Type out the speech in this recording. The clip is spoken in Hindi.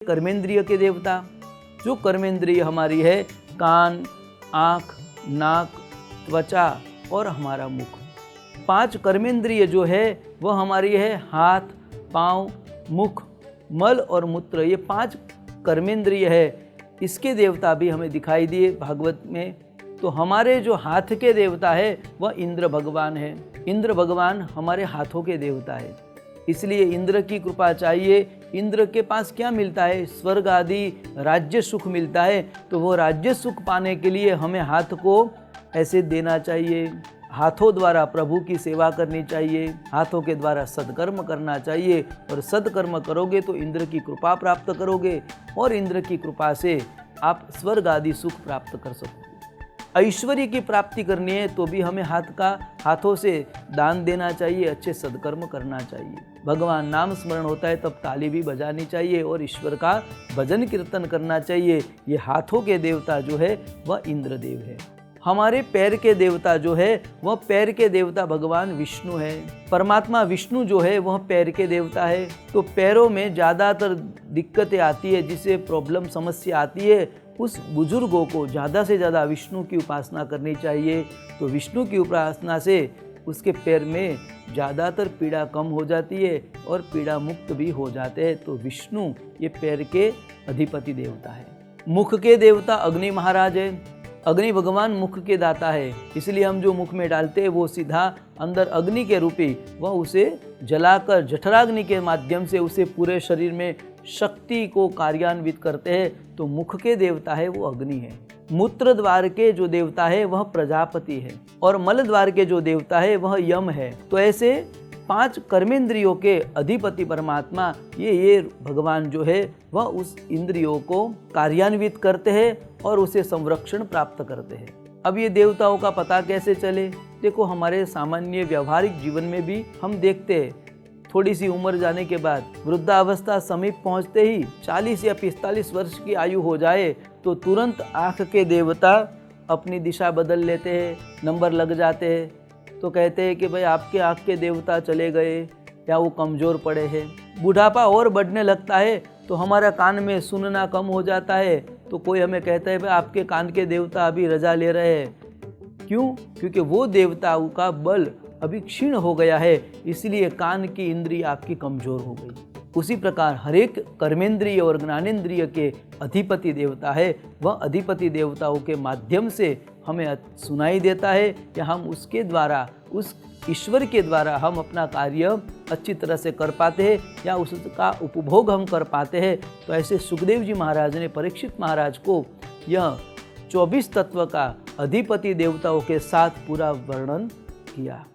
कर्मेंद्रिय के देवता, जो कर्मेंद्रिय हमारी है कान, आँख, नाक, त्वचा और हमारा मुख। 5 कर्मेंद्रिय जो है वह हमारी है हाथ, पाँव, मुख, मल और मूत्र। ये 5 कर्मेंद्रिय है। इसके देवता भी हमें दिखाई दिए भागवत में। तो हमारे जो हाथ के देवता है वह इंद्र भगवान है। इंद्र भगवान हमारे हाथों के देवता है, इसलिए इंद्र की कृपा चाहिए। इंद्र के पास क्या मिलता है? स्वर्ग आदि राज्य सुख मिलता है। तो वो राज्य सुख पाने के लिए हमें हाथ को ऐसे देना चाहिए, हाथों द्वारा प्रभु की सेवा करनी चाहिए, हाथों के द्वारा सत्कर्म करना चाहिए। और सत्कर्म करोगे तो इंद्र की कृपा प्राप्त करोगे और इंद्र की कृपा से आप स्वर्ग आदि सुख प्राप्त कर सकोगे। ऐश्वर्य की प्राप्ति करनी है तो भी हमें हाथों से दान देना चाहिए, अच्छे सत्कर्म करना चाहिए। भगवान नाम स्मरण होता है तब ताली भी बजानी चाहिए और ईश्वर का भजन कीर्तन करना चाहिए। ये हाथों के देवता जो है वह इंद्रदेव है। हमारे पैर के देवता जो है वह पैर के देवता भगवान विष्णु है। परमात्मा विष्णु जो है वह पैर के देवता है। तो पैरों में ज़्यादातर दिक्कतें आती है, जिसे प्रॉब्लम समस्या आती है, उस बुजुर्गों को ज़्यादा से ज़्यादा विष्णु की उपासना करनी चाहिए। तो विष्णु की उपासना से उसके पैर में ज़्यादातर पीड़ा कम हो जाती है और पीड़ा मुक्त भी हो जाते हैं। तो विष्णु ये पैर के अधिपति देवता है। मुख के देवता अग्नि महाराज है। अग्नि भगवान मुख के दाता है, इसलिए हम जो मुख में डालते हैं वो सीधा अंदर अग्नि के रूपी वह उसे जलाकर जठराग्नि के माध्यम से उसे पूरे शरीर में शक्ति को कार्यान्वित करते हैं। तो मुख के देवता है वो अग्नि है। मूत्र द्वार के जो देवता है वह प्रजापति है और मल द्वार के जो देवता है वह यम है। तो ऐसे 5 कर्मेंद्रियों के अधिपति परमात्मा ये भगवान जो है वह उस इंद्रियों को कार्यान्वित करते हैं और उसे संरक्षण प्राप्त करते हैं। अब ये देवताओं का पता कैसे चले? देखो, हमारे सामान्य व्यवहारिक जीवन में भी हम देखते हैं, थोड़ी सी उम्र जाने के बाद वृद्धावस्था समीप पहुंचते ही 40 या 45 वर्ष की आयु हो जाए तो तुरंत आँख के देवता अपनी दिशा बदल लेते हैं, नंबर लग जाते हैं। तो कहते हैं कि भाई आपके आँख के देवता चले गए या वो कमज़ोर पड़े हैं। बुढ़ापा और बढ़ने लगता है तो हमारा कान में सुनना कम हो जाता है। तो कोई हमें कहता है भाई आपके कान के देवता अभी रजा ले रहे हैं। क्यों? क्योंकि वो देवताओं का बल अभी क्षीण हो गया है, इसलिए कान की इंद्रिय आपकी कमज़ोर हो गई। उसी प्रकार हरेक कर्मेंद्रिय और ज्ञानेंद्रिय के अधिपति देवता है। वह अधिपति देवताओं के माध्यम से हमें सुनाई देता है कि हम उसके द्वारा, उस ईश्वर के द्वारा हम अपना कार्य अच्छी तरह से कर पाते हैं या उसका उपभोग हम कर पाते हैं। तो ऐसे सुखदेव जी महाराज ने परीक्षित महाराज को यह 24 तत्व का अधिपति देवताओं के साथ पूरा वर्णन किया।